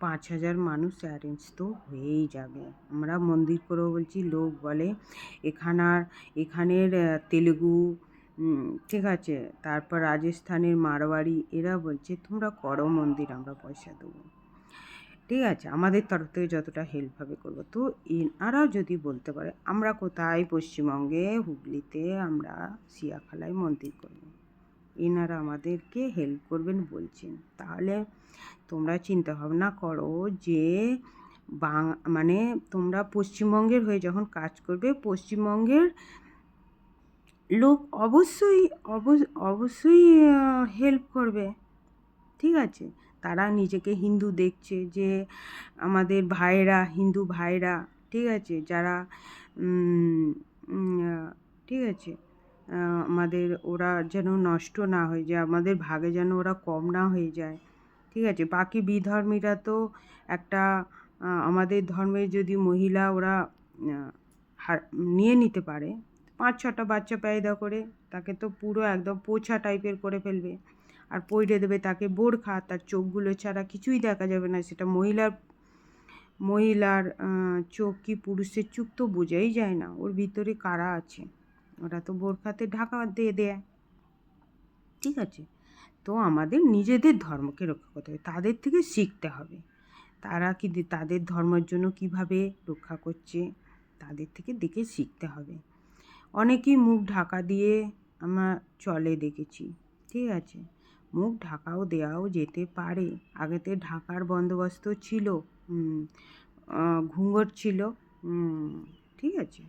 Speaker 1: 5000 মানুষ অ্যারেঞ্জ তো হয়েই যাবে। আমরা মন্দির করেও বলছি, লোক বলে এখানের তেলেগু, ঠিক আছে, তারপর রাজস্থানের মারোয়াড়ি, এরা বলছে তোমরা করো মন্দির, আমরা পয়সা দেবো, ঠিক আছে, আমাদের তরফ থেকে যতটা হেল্প হবে করবো। তো এনারাও যদি বলতে পারে, আমরা কোথায় পশ্চিমবঙ্গে হুগলিতে আমরা সিয়াখালায় মন্দির করবো, এনারা আমাদেরকে হেল্প করবেন বলছেন, তাহলে তোমরা চিন্তা ভাবনা করো যে মানে তোমরা পশ্চিমবঙ্গের হয়ে যখন কাজ করবে, পশ্চিমবঙ্গের লোক অবশ্যই হেল্প করবে, ঠিক আছে। তারা নিজেকে হিন্দু দেখছে, যে আমাদের ভাইয়েরা, হিন্দু ভাইয়েরা, ঠিক আছে, যারা ঠিক আছে, আমাদের ওরা যেন নষ্ট না হয়ে যায়, আমাদের ভাগে যেন ওরা কম না হয়ে যায়, ঠিক আছে। বাকি বিধর্মীরা তো একটা আমাদের ধর্মে যদি মহিলা ওরা নিয়ে নিতে পারে, 5-6টা বাচ্চা পয়দা করে, তাকে তো পুরো একদম পোছা টাইপের করে ফেলবে, আর পইড়ে দেবে তাকে বোরখা, তার চোখগুলো ছাড়া কিছুই দেখা যাবে না, সেটা মহিলার চোখ কি পুরুষের চোখ তো বোঝাই যায় না, ওর ভিতরে কারা আছে, ওরা তো বোরখাতে ঢাকা দিয়ে দেয়, ঠিক আছে। তো আমাদের নিজেদের ধর্মকে রক্ষা করতে হবে, তাদের থেকে শিখতে হবে, তারা কি তাদের ধর্মের জন্য কিভাবে রক্ষা করছে, তাদের থেকে দেখে শিখতে হবে। অনেকেই মুখ ঢাকা দিয়ে আমরা চলে দেখেছি, ঠিক আছে, মুখ ঢাকাও দেওয়াও যেতে পারে, আগেতে ঢাকার বন্দোবস্ত ছিল, ঘুঙট ছিল, ঠিক আছে,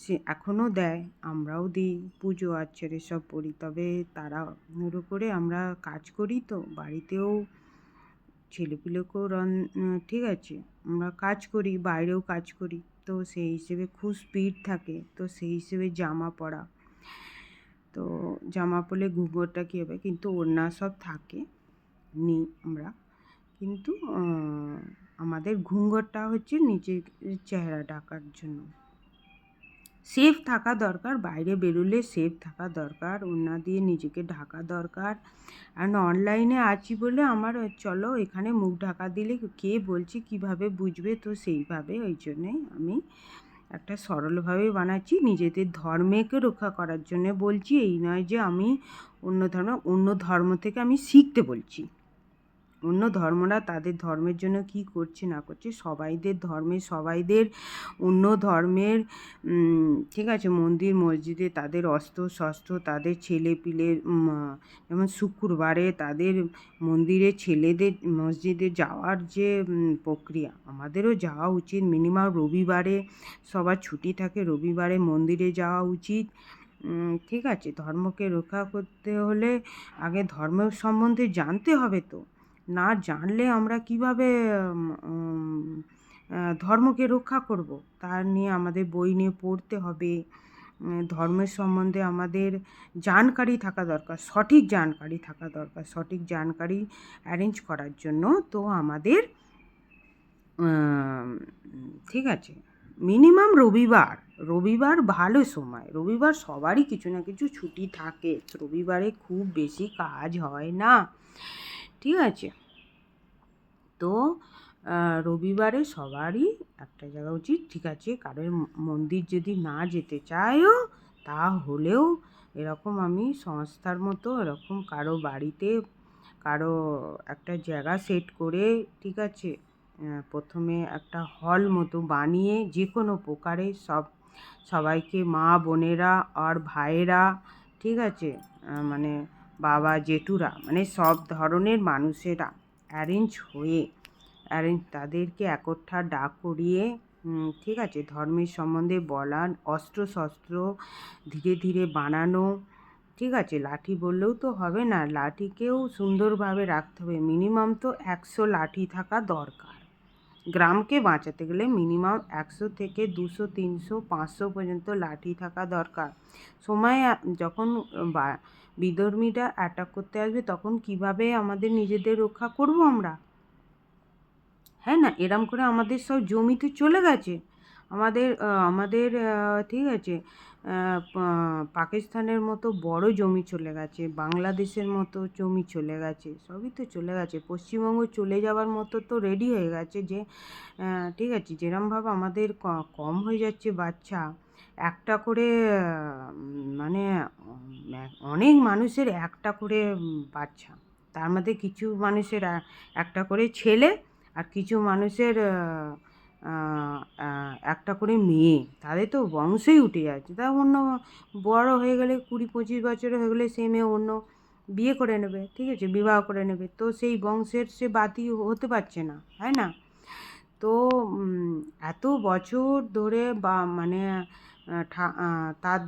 Speaker 1: সে এখনও দেয়, আমরাও দিই, পুজো আচ্চার এসব করি। তবে তাড়াহুড়ো করে আমরা কাজ করি, তো বাড়িতেও ছেলেপিলেকেও ঠিক আছে, আমরা কাজ করি, বাইরেও কাজ করি, তো সেই হিসেবে খুব স্পিড থাকে, তো সেই হিসেবে জামা পরা, তো জামা পরলে ঘুঙুরটা কী হবে, কিন্তু ওড়না সব থাকে, নিই আমরা, কিন্তু আমাদের ঘুঙুরটা হচ্ছে নিজের চেহারা ঢাকার জন্য। সেফ থাকা দরকার, বাইরে বেরোলে সেফ থাকা দরকার, ওড়না দিয়ে নিজেকে ঢাকা দরকার। আর অনলাইনে আছি বলে আমার চলো এখানে মুখ ঢাকা দিলে কে বলছে কীভাবে বুঝবে, তো সেইভাবে ওই জন্যেই আমি একটা সরলভাবে বানাচ্ছি, নিজেদের ধর্মকে রক্ষা করার জন্য বলছি, এই নয় যে আমি অন্য ধর্ম থেকে আমি শিখতে বলছি। অন্য ধর্মরা তাদের ধর্মের জন্য কি করছে না করছে, সবাইদের অন্য ধর্মের ঠিক আছে, মন্দির মসজিদে তাদের অস্ত্র শস্ত্র, তাদের ছেলেপিলে, যেমন শুক্রবারে তাদের মন্দিরে ছেলেদের মসজিদে যাওয়ার যে প্রক্রিয়া, আমাদেরও যাওয়া উচিত। মিনিমাম রবিবারে সবার ছুটি থাকে, রবিবারে মন্দিরে যাওয়া উচিত। ঠিক আছে, ধর্মকে রক্ষা করতে হলে আগে ধর্ম সম্বন্ধে জানতে হবে, তো না জানলে আমরা কিভাবে ধর্মকে রক্ষা করব? তার নিয়ে আমাদের বই নিয়ে পড়তে হবে, ধর্মের সম্বন্ধে আমাদের জানকারি থাকা দরকার, সঠিক জানকারি অ্যারেঞ্জ করার জন্য। তো আমাদের ঠিক আছে, মিনিমাম রবিবার ভালো সময়, রবিবার সবারই কিছু না কিছু ছুটি থাকে, রবিবারে খুব বেশি কাজ হয় না, ঠিক আছে। তো রবিবারে সবারই একটা জায়গা উচিত, ঠিক আছে, কারোর মন্দির যদি না যেতে চায়ও তাহলেও এরকম আমি সংস্থার মতো এরকম কারো বাড়িতে কারো একটা জায়গা সেট করে, ঠিক আছে, প্রথমে একটা হল মতো বানিয়ে যে কোনো প্রকারে সবাইকে, মা বোনেরা আর ভাইয়েরা, ঠিক আছে, মানে বাবা জেঠুরা, মানে সব ধরনের মানুষেরা তাদেরকে একঠা ডাক করিয়ে, ঠিক আছে, ধর্মের সম্বন্ধে বলা, অস্ত্র ধীরে ধীরে বানানো, ঠিক আছে। লাঠি বললেও তো হবে না, লাঠিকেও সুন্দরভাবে রাখতে হবে, মিনিমাম তো 100 লাঠি থাকা দরকার। গ্রামকে বাঁচাতে গেলে মিনিমাম 100 থেকে 200, 300, 500 পর্যন্ত লাঠি থাকা দরকার। সময় যখন বিধর্মীরা অ্যাটাক করতে আসবে, তখন কিভাবে আমাদের নিজেদের রক্ষা করব আমরা? হ্যাঁ না, এরম করে আমাদের সব জমি তো চলে গেছে, আমাদের ঠিক আছে, পাকিস্তানের মতো বড় জমি চলে গেছে, বাংলাদেশের মতো জমি চলে গেছে, সবই তো চলে গেছে, পশ্চিমবঙ্গ চলে যাওয়ার মতো তো রেডি হয়ে গেছে, যে ঠিক আছে, যেরমভাবে আমাদের কম হয়ে যাচ্ছে বাচ্চা, একটা করে মানে অনেক মানুষের একটা করে বাচ্চা, তার মধ্যে কিছু মানুষের একটা করে ছেলে, আর কিছু মানুষের একটা করে মেয়ে, তাদের তো বংশই উঠে যাচ্ছে। তা অন্য বড় হয়ে গেলে 20-25 বছর হয়ে গেলে সেই মেয়ে অন্য বিয়ে করে নেবে, ঠিক আছে, বিবাহ করে নেবে, তো সেই বংশের সে বাতি হতে পারছে না, তাই না? তো এত বছর ধরে বা মানে তার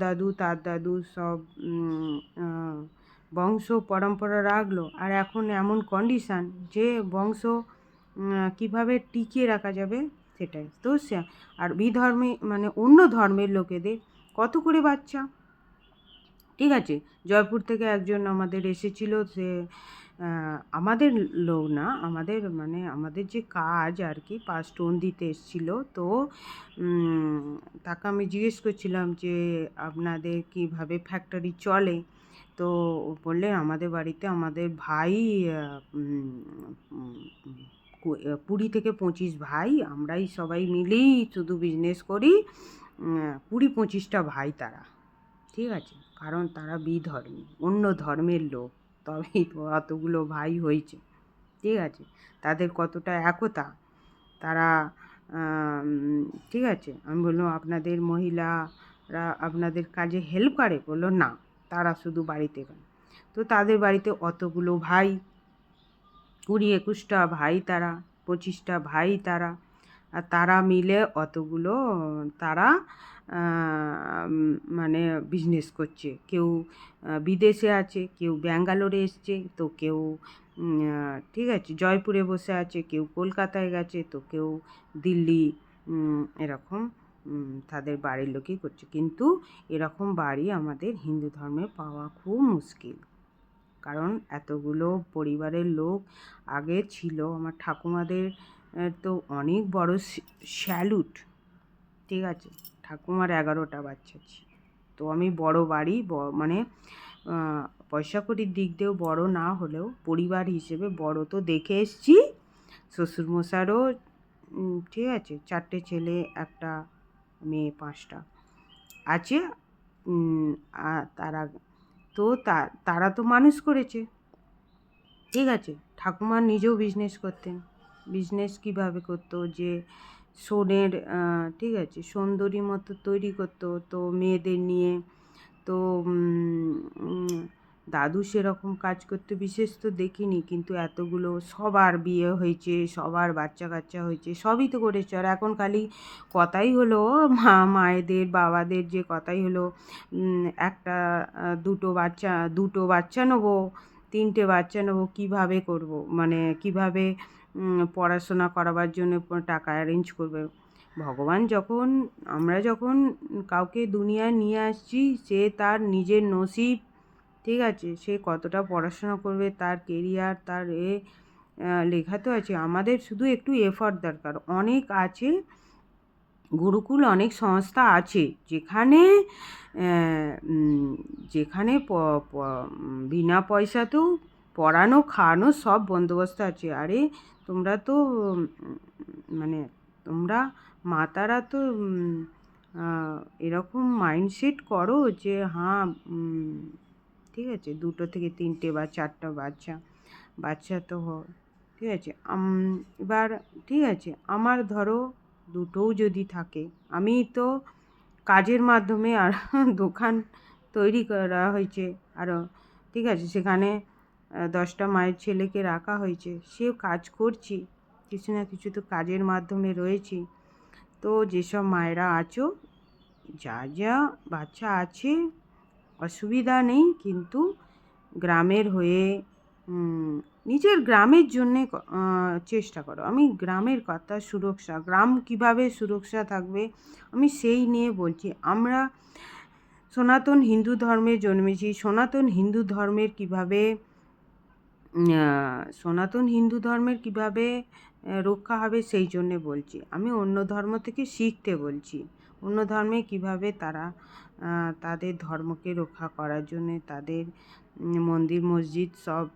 Speaker 1: দাদু সব বংশ পরম্পরা রাখলো, আর এখন এমন কন্ডিশান যে বংশ কীভাবে টিকিয়ে রাখা যাবে সেটাই তো। আর বিধর্মী মানে অন্য ধর্মের লোকেদের কত করে বাচ্চা, ঠিক আছে। জয়পুর থেকে একজন আমাদের এসেছিল, সে আমাদের লোক না, আমাদের যে কাজ আর কি, স্টোন দিতে এসেছিলো, তো তাকে আমি জিজ্ঞেস করছিলাম যে আপনাদের কীভাবে ফ্যাক্টরি চলে, তো বললে আমাদের বাড়িতে আমাদের ভাই 20 থেকে 25 ভাই, আমরাই সবাই মিলেই শুধু বিজনেস করি, 20-25টা ভাই তারা, ঠিক আছে, কারণ তারা বিধর্মী, অন্য ধর্মের লোক, তবেই অতগুলো ভাই হয়েছে, ঠিক আছে। তাদের কতটা একতা, তারা ঠিক আছে। আমি বললাম আপনাদের মহিলারা আপনাদের কাজে হেল্প করে, বললো না, তারা শুধু বাড়িতে করে। তো তাদের বাড়িতে অতগুলো ভাই, 20-21টা ভাই তারা, 25টা ভাই তারা, আর তারা মিলে অতগুলো তারা মানে বিজনেস করছে। কেউ বিদেশে আছে, কেউ ব্যাঙ্গালোরে এসছে, তো কেউ ঠিক আছে জয়পুরে বসে আছে, কেউ কলকাতায় গেছে, তো কেউ দিল্লি, এরকম তাদের বাড়ির লোকই করছে। কিন্তু এরকম বাড়ি আমাদের হিন্দু ধর্মে পাওয়া খুব মুশকিল, কারণ এতগুলো পরিবারের লোক আগে ছিল। আমার ঠাকুমাদের তো অনেক বড় স্যালুট, ঠিক আছে। ঠাকুমার 11টা বাচ্চা ছিল, তো আমি বড় বাড়ি মানে পয়সা কড়ির দিক দিয়েও বড় না হলেও পরিবার হিসেবে বড় তো দেখে এসছি। শ্বশুরমশাইরও ঠিক আছে 4টে ছেলে, একটা মেয়ে, 5টা আছে। তারা তো তারা তো মানুষ করেছে, ঠিক আছে। ঠাকুমা নিজেও বিজনেস করতেন। বিজনেস কীভাবে করতো, যে সোনের ঠিক আছে সুন্দরী মতো তৈরি করতো, তো মেয়েদের নিয়ে। তো দাদু সেরকম কাজ করতে বিশেষ তো দেখিনি, কিন্তু এতগুলো সবার বিয়ে হয়েছে, সবার বাচ্চা কাচ্চা হয়েছে, সবই তো করেছে। আর এখন খালি কথাই হলো মায়েদের বাবাদের, যে কথাই হলো একটা দুটো বাচ্চা নেবো, 3টে বাচ্চা নেবো, কীভাবে করবো, মানে কীভাবে পড়াশোনা করাবার জন্য টাকা অ্যারেঞ্জ করবে। ভগবান যখন, আমরা যখন কাউকে দুনিয়ায় নিয়ে আসছি, সে তার নিজের নসিব, ঠিক আছে, সে কতটা পড়াশোনা করবে, তার কেরিয়ার, তার লেখা তো আছে। আমাদের শুধু একটু এফর্ট দরকার। অনেক আছে গুরুকুল, অনেক সংস্থা আছে যেখানে যেখানে বিনা পয়সাতেও পড়ানো খাওয়ানো সব বন্দোবস্ত আছে। আরে তোমরা তো মানে তোমরা মাতারা তো এরকম মাইন্ডসেট করো যে হ্যাঁ ঠিক আছে 2 থেকে 3টে বা 4টা বাচ্চা তো ঠিক আছে। এবার ঠিক আছে, আমার ধরো 2টোও যদি থাকে, আমি তো কাজের মাধ্যমে আর দোকান তৈরি করা হয়েছে আরও, ঠিক আছে, সেখানে 10টা মায়ের ছেলেকে রাখা হয়েছে, সেও কাজ করছি, কিছু না কিছু তো কাজের মাধ্যমে রয়েছি। তো যেসব মায়েরা আছো, যা বাচ্চা আছে অসুবিধা নেই, কিন্তু গ্রামের হয়ে নিজের গ্রামের জন্যে চেষ্টা করো। আমি গ্রামের কথা, সুরক্ষা, গ্রাম কিভাবে সুরক্ষা থাকবে আমি সেই নিয়ে বলছি। আমরা সনাতন হিন্দু ধর্মে জন্মেছি, সনাতন হিন্দু ধর্মের কিভাবে রক্ষা হবে সেই জন্যে বলছি। আমি অন্য ধর্ম থেকে শিখতে বলছি, অন্য ধর্মে কিভাবে তারা তাদের ধর্মকে রক্ষা করার জন্যে, তাদের মন্দির মসজিদ সব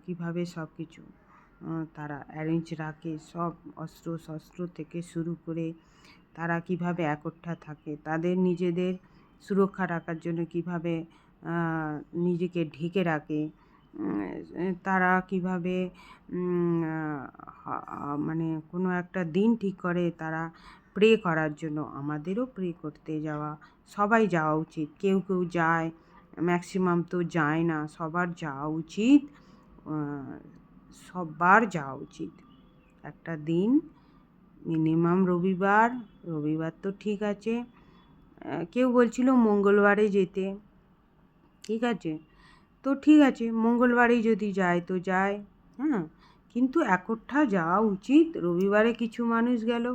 Speaker 1: কিভাবে সব কিছু তারা অ্যারেঞ্জ রাখে, সব অস্ত্র শস্ত্র থেকে শুরু করে তারা কিভাবে একট্টা থাকে, তাদের নিজেদের সুরক্ষা রাখার জন্য কিভাবে নিজেকে ঢেকে রাখে, তারা কিভাবে মানে কোনো একটা দিন ঠিক করে তারা প্রে করার জন্য। আমাদেরও প্রে করতে সবাই যাওয়া উচিত। কেউ যায়, ম্যাক্সিমাম তো যায় না, সবার যাওয়া উচিত, সবার যাওয়া উচিত। একটা দিন মিনিমাম রবিবার তো ঠিক আছে, কেউ বলছিল মঙ্গলবারে যেতে, ঠিক আছে, তো ঠিক আছে মঙ্গলবারেই যদি যায় তো যায়, হ্যাঁ, কিন্তু একট্টা যাওয়া উচিত। রবিবারে কিছু মানুষ গেল,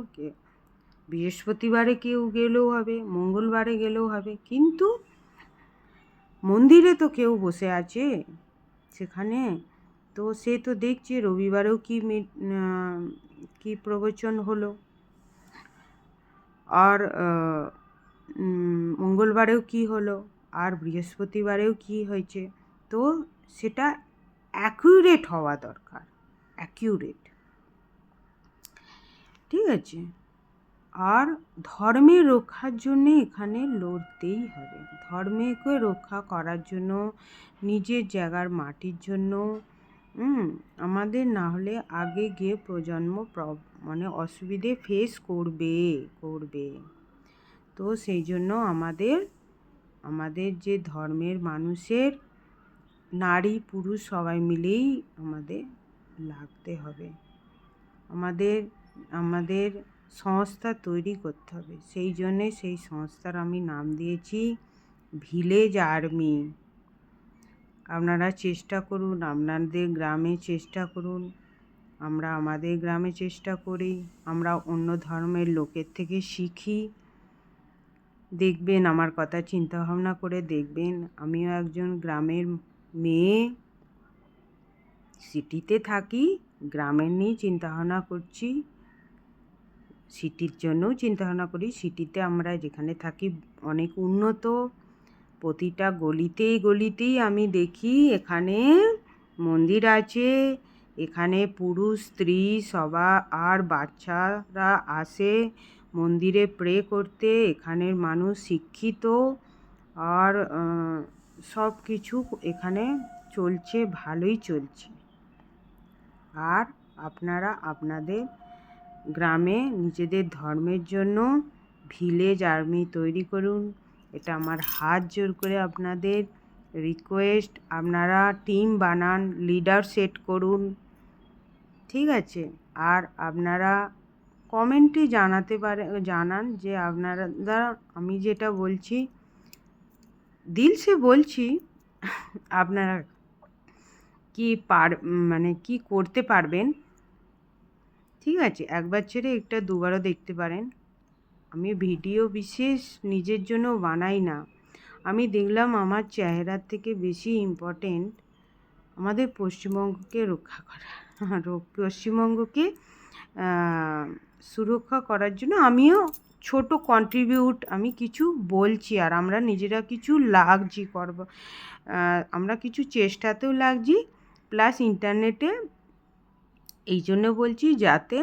Speaker 1: বৃহস্পতিবারে কেউ গেলেও হবে, মঙ্গলবারে গেলেও হবে, কিন্তু মন্দিরে তো কেউ বসে আছে সেখানে, তো সে তো দেখছে রবিবারেও কি প্রবচন হলো, আর মঙ্গলবারেও কি হলো, আর বৃহস্পতিবারেও কি হয়েছে। তো সেটা অ্যাকিউরেট হওয়া দরকার, অ্যাকিউরেট, ঠিক আছে। আর ধর্মের রক্ষার জন্যে এখানে লড়তেই হবে। ধর্মকে রক্ষা করার জন্য, নিজের জায়গার মাটির জন্য আমাদের না হলে আগে গিয়ে প্রজন্ম মানে অসুবিধে ফেস করবে। তো সেই জন্য আমাদের যে ধর্মের মানুষের, নারী পুরুষ সবাই মিলেই আমাদের লাগতে হবে। আমাদের সংস্থা তৈরি করতে হবে। সেই জন্যে সেই সংস্থার আমি নাম দিয়েছি ভিলেজ আর্মি। আপনারা চেষ্টা করুন, আপনাদের গ্রামে চেষ্টা করুন। আমরা আমাদের গ্রামে চেষ্টা করি, আমরা অন্য ধর্মের লোকের থেকে শিখি। দেখবেন, আমার কথা চিন্তা ভাবনা করে দেখবেন, আমিও একজন গ্রামের মেয়ে, সিটিতে থাকি, গ্রামের নিয়েই চিন্তাভাবনা করছি, সিটির জন্যও চিন্তাভাবনা করি। সিটিতে আমরা যেখানে থাকি অনেক উন্নত, প্রতিটা গলিতেই গলিতেই আমি দেখি এখানে মন্দির আছে, এখানে পুরুষ স্ত্রী সবাই আর বাচ্চারা আসে মন্দিরে প্রে করতে। এখানের মানুষ শিক্ষিত, আর সব কিছু এখানে চলছে, ভালোই চলছে। আর আপনারা আপনাদের গ্রামে নিজেদের ধর্মের জন্য ভিলেজ আর্মি তৈরি করুন। এটা আমার হাত জোর করে আপনাদের রিকোয়েস্ট। আপনারা টিম বানান, লিডার সেট করুন, ঠিক আছে? আর আপনারা কমেন্টে জানান যে আপনারা, আমি যেটা বলছি দিল সে বলছি, আপনারা কি মানে কি করতে পারবেন, ঠিক আছে? একবার ছেড়ে একটা দুবারও দেখতে পারেন। আমি ভিডিও বিশেষ নিজের জন্য বানাই না। আমি দেখলাম আমার চেহারার থেকে বেশি ইম্পর্টেন্ট আমাদের পশ্চিমবঙ্গকে রক্ষা করা, আর পশ্চিমবঙ্গকে সুরক্ষা করার জন্য আমিও ছোট কন্ট্রিবিউট আমি কিছু বলছি। আর আমরা নিজেরা কিছু লাগছি আমরা কিছু চেষ্টাতেও লাগছি, প্লাস ইন্টারনেটে এই জন্য বলছি যাতে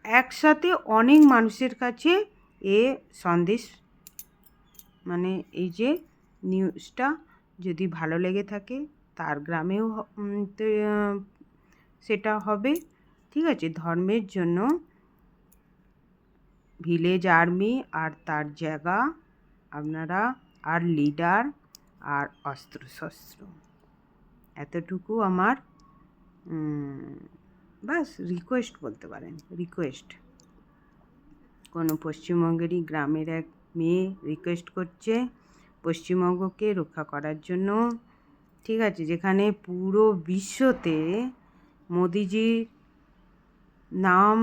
Speaker 1: একসাথে অনেক মানুষের কাছে এ সন্দেশ, মানে এই যে নিউজটা যদি ভালো লেগে থাকে তার গ্রামেও সেটা হবে, ঠিক আছে? ধর্মের জন্য ভিলেজ আর্মি আর তার জায়গা আপনারা, আর লিডার আর অস্ত্রশস্ত্র, এতটুকু আমার বাস রিকোয়েস্ট বলতে পারেন। রিকোয়েস্ট কোনো পশ্চিমবঙ্গেরই গ্রামের এক মেয়ে রিকোয়েস্ট করছে পশ্চিমবঙ্গকে রক্ষা করার জন্য, ঠিক আছে? যেখানে পুরো বিশ্বতে মোদিজির নাম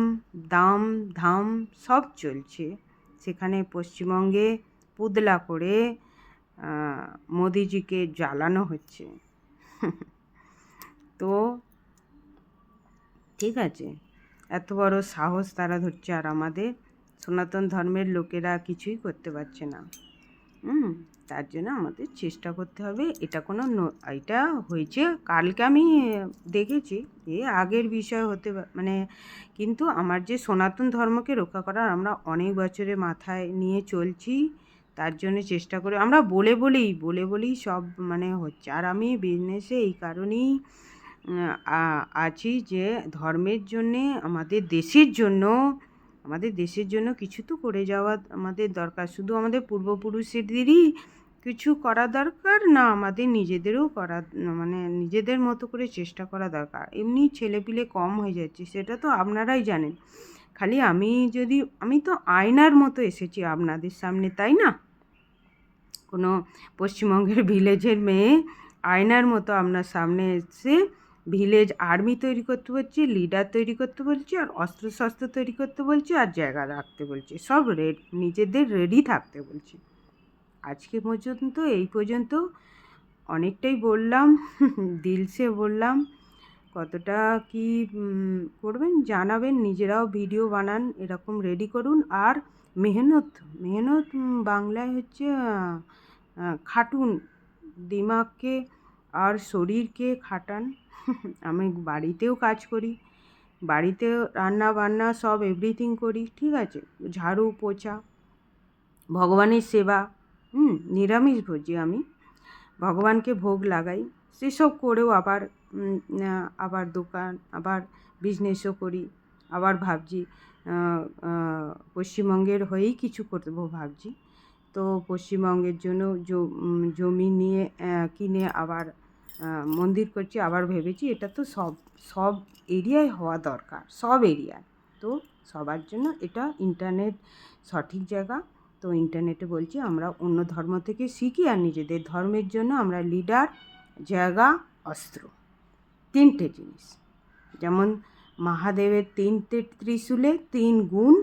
Speaker 1: দাম ধাম সব চলছে, সেখানে পশ্চিমবঙ্গে পুতলা করে মোদিজিকে জ্বালানো হচ্ছে। তো ঠিক আছে, এত বড় সাহস তারা ধরছে, আর আমাদের সনাতন ধর্মের লোকেরা কিছুই করতে পারছে না। তার জন্য আমাদের চেষ্টা করতে হবে। এটা এটা হয়েছে কালকে আমি দেখেছি, আগের বিষয় হতে মানে, কিন্তু আমার যে সনাতন ধর্মকে রক্ষা করার আমরা অনেক বছরে মাথায় নিয়ে চলছি, তার জন্য চেষ্টা করে আমরা বলে বলেই সব মানে হচ্ছে। আর আমি বিজনেসে এই কারণেই আছি যে ধর্মের জন্যে, আমাদের দেশের জন্য কিছু তো করে যাওয়া আমাদের দরকার। শুধু আমাদের পূর্বপুরুষদেরই কিছু করা দরকার না, আমাদের নিজেদেরও মানে নিজেদের মতো করে চেষ্টা করা দরকার। এমনি ছেলেপিলে কম হয়ে যাচ্ছে, সেটা তো আপনারাই জানেন। খালি আমি তো আয়নার মতো এসেছি আপনাদের সামনে, তাই না? কোনো পশ্চিমবঙ্গের ভিলেজের মেয়ে আয়নার মতো আপনার সামনে এসে ভিলেজ আর্মি তৈরি করতে বলছি, লিডার তৈরি করতে বলছি, আর অস্ত্রশস্ত্র তৈরি করতে বলছি, আর জায়গা রাখতে বলছি, সব নিজেদের রেডি থাকতে বলছি। আজকে পর্যন্ত এই পর্যন্ত অনেকটাই বললাম, দিলসে বললাম। কতটা কি করবেন জানাবেন, নিজেরাও ভিডিও বানান, এরকম রেডি করুন। আর মেহনত বাংলায় হচ্ছে খাটুন, দিমাগকে আর শরীরকে খাটান। আমি বাড়িতেও কাজ করি, বাড়িতেও রান্না বান্না সব এভরিথিং করি, ঠিক আছে? ঝাড়ু পোছা, ভগবানের সেবা, নিরামিষভোজী আমি, ভগবানকে ভোগ লাগাই, সেসব করেও আবার দোকান, আবার বিজনেসও করি। আবার ভাবছি পশ্চিমবঙ্গের হয়েই কিছু করবো ভাবছি। তো পশ্চিমবঙ্গের জন্য জমি নিয়ে কিনে আবার মন্দির করছি, আবার ভেবেছি এটা তো সব সব এরিয়ায় হওয়া দরকার, সব এরিয়ায়। তো সবার জন্য এটা ইন্টারনেট সঠিক জায়গা। তো ইন্টারনেটে বলছি আমরা অন্য ধর্ম থেকে শিখি, আর নিজেদের ধর্মের জন্য আমরা লিডার, জায়গা, অস্ত্র, তিনটে জিনিস। যেমন মহাদেবের 3টে ত্রিশূলে 3 গুণ,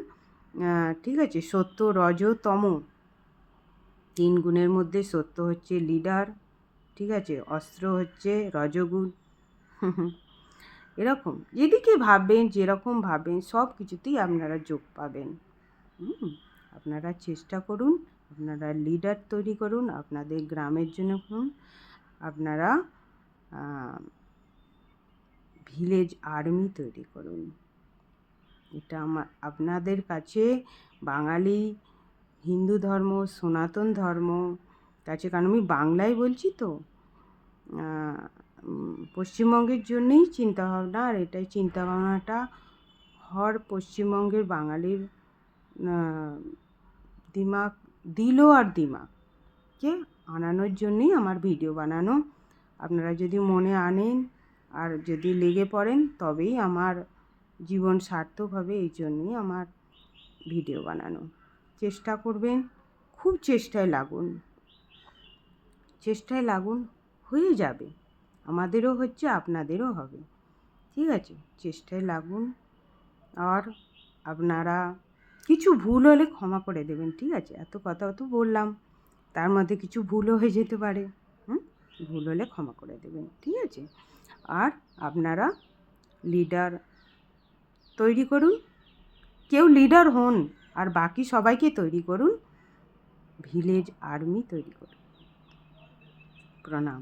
Speaker 1: ঠিক আছে, সত্য, রজ, তম। 3 গুণের মধ্যে সত্য হচ্ছে লিডার, ঠিক আছে, অস্ত্র হচ্ছে রজগুণ। এরকম যেদিকে ভাববেন, যেরকম ভাববেন, সব কিছুতেই আপনারা যোগ পাবেন। আপনারা চেষ্টা করুন, আপনারা লিডার তৈরি করুন, আপনাদের গ্রামের জন্য করুন, আপনারা ভিলেজ আর্মি তৈরি করুন। এটা আপনাদের কাছে বাঙালি হিন্দু ধর্ম, সনাতন ধর্ম কাছে, কারণ আমি বাংলায় বলছি তো, পশ্চিমবঙ্গের জন্যই চিন্তাভাবনা, আর এটাই চিন্তাভাবনাটা হর পশ্চিমবঙ্গের বাঙালির দিমাগ, দিল আর দিমাগকে আনানোর জন্যই আমার ভিডিও বানানো। আপনারা যদি মনে আনেন আর যদি লেগে পড়েন, তবেই আমার জীবন সার্থক হবে। এই জন্যই আমার ভিডিও বানানো। চেষ্টা করবেন, খুব চেষ্টায় লাগুন, চেষ্টায় লাগুন, হয়ে যাবে। আমাদেরও হচ্ছে, আপনাদেরও হবে, ঠিক আছে? চেষ্টায় লাগুন। আর আপনারা কিছু ভুল হলে ক্ষমা করে দেবেন, ঠিক আছে? এত কথা তো বললাম, তার মধ্যে কিছু ভুলও হয়ে যেতে পারে। ভুল হলে ক্ষমা করে দেবেন, ঠিক আছে? আর আপনারা লিডার তৈরি করুন, কেউ লিডার হন, আর বাকি সবাইকে তৈরি করুন, ভিলেজ আর্মি তৈরি করুন। প্রণাম।